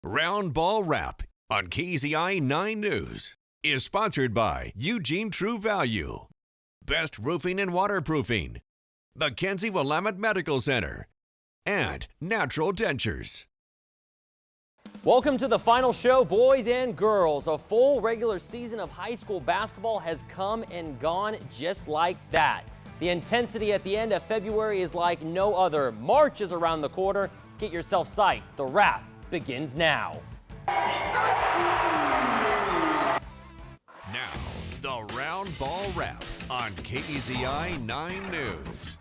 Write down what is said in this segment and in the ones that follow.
RoundBall Wrap on KZI 9 News is sponsored by Eugene True Value, Best Roofing and Waterproofing, Mackenzie Willamette Medical Center, and Natural Dentures. Welcome to the final show, boys and girls. A full regular season of high school basketball has come and gone just like that. The intensity at the end of February is like no other. March is around the corner. Get yourself psyched. The wrap begins now. Now, the RoundBall Wrap on KZI 9 News.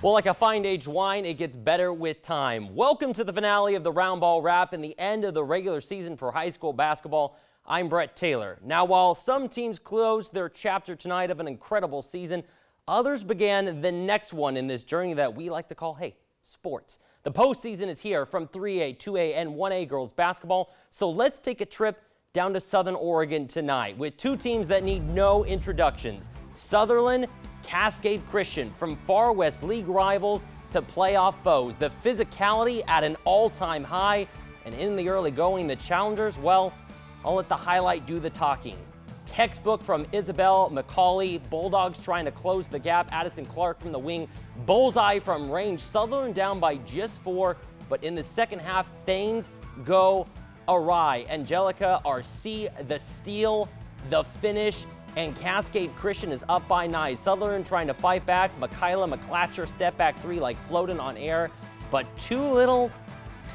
Well, like a fine aged wine, it gets better with time. Welcome to the finale of the RoundBall Wrap and the end of the regular season for high school basketball. I'm Brett Taylor. Now, while some teams closed their chapter tonight of an incredible season, others began the next one in this journey that we like to call, hey, sports. The postseason is here from 3A, 2A, and 1A girls basketball, so let's take a trip down to Southern Oregon tonight with two teams that need no introductions. Sutherland, Cascade Christian, from far west league rivals to playoff foes. The physicality at an all-time high, and in the early going, the challengers, well, I'll let the highlight do the talking. Textbook from Isabel McCauley, Bulldogs trying to close the gap. Addison Clark from the wing, bullseye from range. Sutherland down by just 4, but in the second half, things go awry. Angelica Arce, the steal, the finish, and Cascade Christian is up by 9. Sutherland trying to fight back. Michaela McClatcher step back 3 like floating on air, but too little,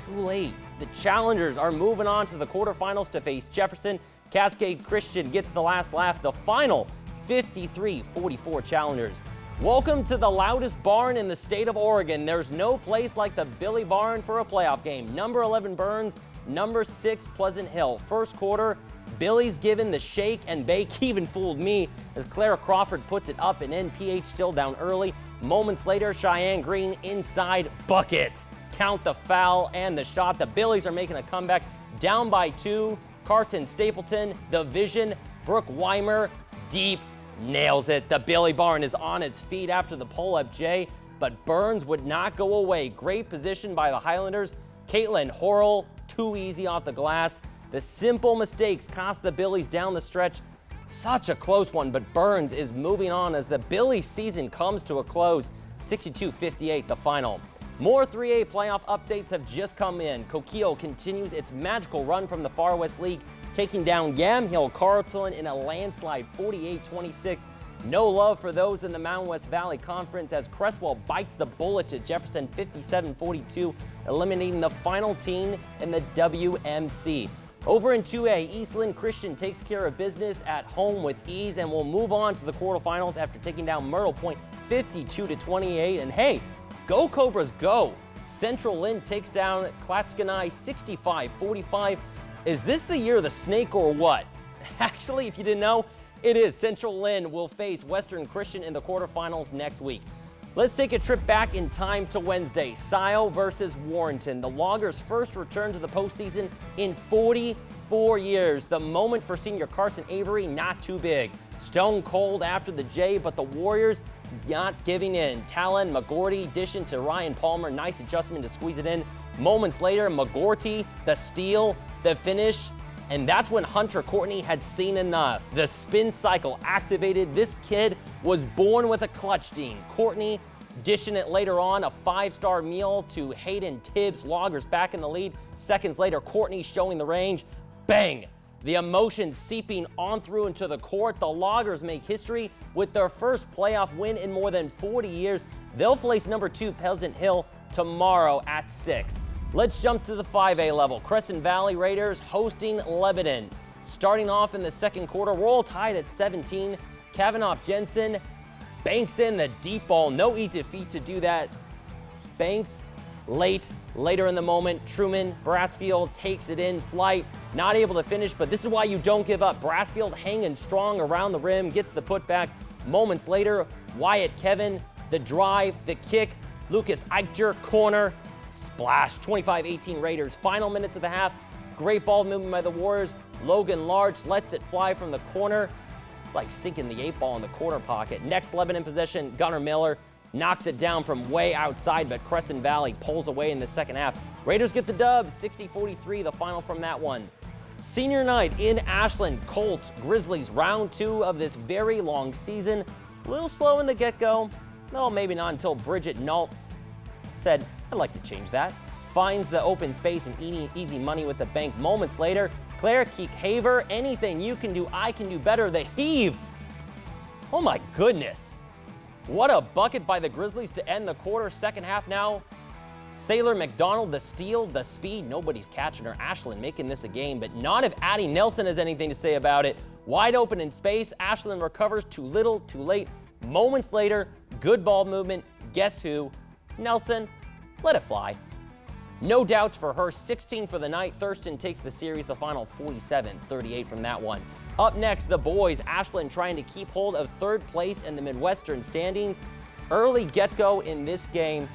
too late. The challengers are moving on to the quarterfinals to face Jefferson. Cascade Christian gets the last laugh. The final 53-44 challengers. Welcome to the loudest barn in the state of Oregon. There's no place like the Billy Barn for a playoff game. Number 11 Burns, number 6 Pleasant Hill. First quarter, Billy's given the shake and bake. Even fooled me as Clara Crawford puts it up and in. PH still down early. Moments later, Cheyenne Green inside bucket. Count the foul and the shot. The Billies are making a comeback down by 2. Carson Stapleton, the vision, Brooke Weimer, deep, nails it. The Billy Barn is on its feet after the pull-up J, but Burns would not go away. Great position by the Highlanders. Caitlin Horrell, too easy off the glass. The simple mistakes cost the Billies down the stretch. Such a close one, but Burns is moving on as the Billy season comes to a close. 62-58 the final. More 3A playoff updates have just come in. Coquille continues its magical run from the Far West League, taking down Yamhill Carlton in a landslide 48-26. No love for those in the Mountain West Valley Conference as Crestwell bites the bullet to Jefferson 57-42, eliminating the final team in the WMC. Over in 2A, Eastland Christian takes care of business at home with ease and will move on to the quarterfinals after taking down Myrtle Point 52-28. And hey, go Cobras, go! Central Lynn takes down Klatskanai 65-45. Is this the year of the snake or what? Actually, if you didn't know, it is. Central Lynn will face Western Christian in the quarterfinals next week. Let's take a trip back in time to Wednesday. Scio versus Warrenton. The Loggers' first return to the postseason in 44 years. The moment for senior Carson Avery, not too big. Stone cold after the J, but the Warriors not giving in. Talon McGorty dishing to Ryan Palmer. Nice adjustment to squeeze it in. Moments later, McGorty, the steal, the finish, and that's when Hunter Courtney had seen enough. The spin cycle activated. This kid was born with a clutch gene. Courtney dishing it later on, a 5-star meal to Hayden Tibbs. Loggers back in the lead. Seconds later, Courtney showing the range. Bang! The emotion seeping on through into the court. The Loggers make history with their first playoff win in more than 40 years. They'll face number 2 Pleasant Hill tomorrow at 6. Let's jump to the 5A level. Crescent Valley Raiders hosting Lebanon. Starting off in the second quarter, we're all tied at 17. Kavanaugh Jensen banks in the deep ball. No easy feat to do that. Banks later in the moment, Truman Brassfield takes it in flight. Not able to finish, but this is why you don't give up. Brassfield hanging strong around the rim, gets the putback. Moments later, Wyatt Kevin, the drive, the kick. Lucas Eicher, corner. Splash, 25-18 Raiders. Final minutes of the half. Great ball movement by the Warriors. Logan Large lets it fly from the corner. It's like sinking the 8 ball in the corner pocket. Next Lebanon possession, Gunnar Miller knocks it down from way outside, but Crescent Valley pulls away in the second half. Raiders get the dub, 60-43, the final from that one. Senior night in Ashland, Colts, Grizzlies, round 2 of this very long season. A little slow in the get-go. No, maybe not until Bridget Nault said, I'd like to change that. Finds the open space and easy money with the bank. Moments later, Claire Keek-Haver, anything you can do, I can do better. The heave. Oh my goodness. What a bucket by the Grizzlies to end the quarter. Second half now. Sailor McDonald, the steal, the speed. Nobody's catching her. Ashland making this a game, but not if Addie Nelson has anything to say about it. Wide open in space. Ashland recovers. Too little, too late. Moments later, good ball movement. Guess who? Nelson. Let it fly. No doubts for her. 16 for the night. Thurston takes the series, the final 47-38 from that one. Up next, the boys. Ashland trying to keep hold of third place in the Midwestern standings. Early get-go in this game.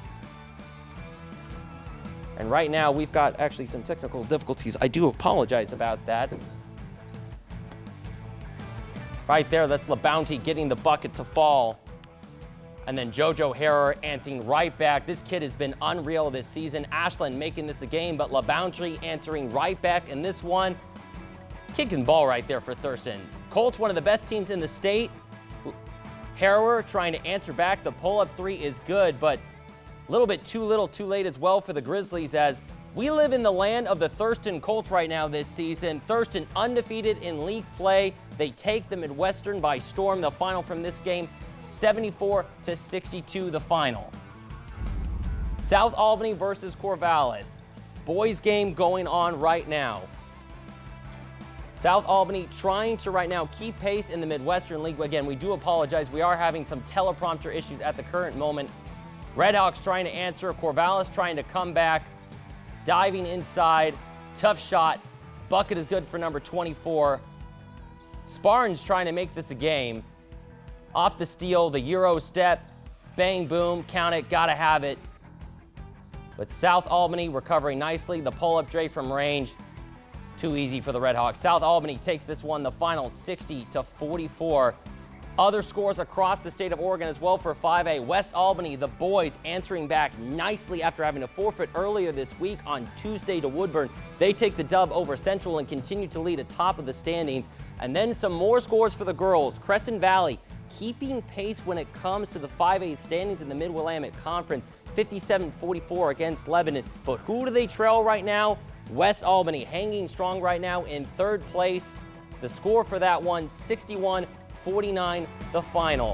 And right now, we've got actually some technical difficulties. I do apologize about that. Right there, that's LaBounty getting the bucket to fall. And then JoJo Harrer answering right back. This kid has been unreal this season. Ashland making this a game, but LaBounty answering right back in this one. Kid can ball right there for Thurston. Colts, one of the best teams in the state. Harrer trying to answer back. The pull-up three is good, but a little bit too little, too late as well for the Grizzlies, as we live in the land of the Thurston Colts right now this season. Thurston undefeated in league play. They take the Midwestern by storm. The final from this game, 74-62, the final. South Albany versus Corvallis. Boys game going on right now. South Albany trying to right now keep pace in the Midwestern League. Again, we do apologize. We are having some teleprompter issues at the current moment. Redhawks trying to answer. Corvallis trying to come back. Diving inside. Tough shot. Bucket is good for number 24. Spartans trying to make this a game. Off the steal, the Euro step. Bang, boom, count it, gotta have it. But South Albany recovering nicely. The pull-up Dre from range. Too easy for the Redhawks. South Albany takes this one, the final 60-44. Other scores across the state of Oregon as well for 5A. West Albany, the boys answering back nicely after having a forfeit earlier this week on Tuesday to Woodburn. They take the dub over Central and continue to lead atop of the standings. And then some more scores for the girls. Crescent Valley keeping pace when it comes to the 5A standings in the Mid-Willamette Conference. 57-44 against Lebanon. But who do they trail right now? West Albany hanging strong right now in third place. The score for that one, 61-49, the final.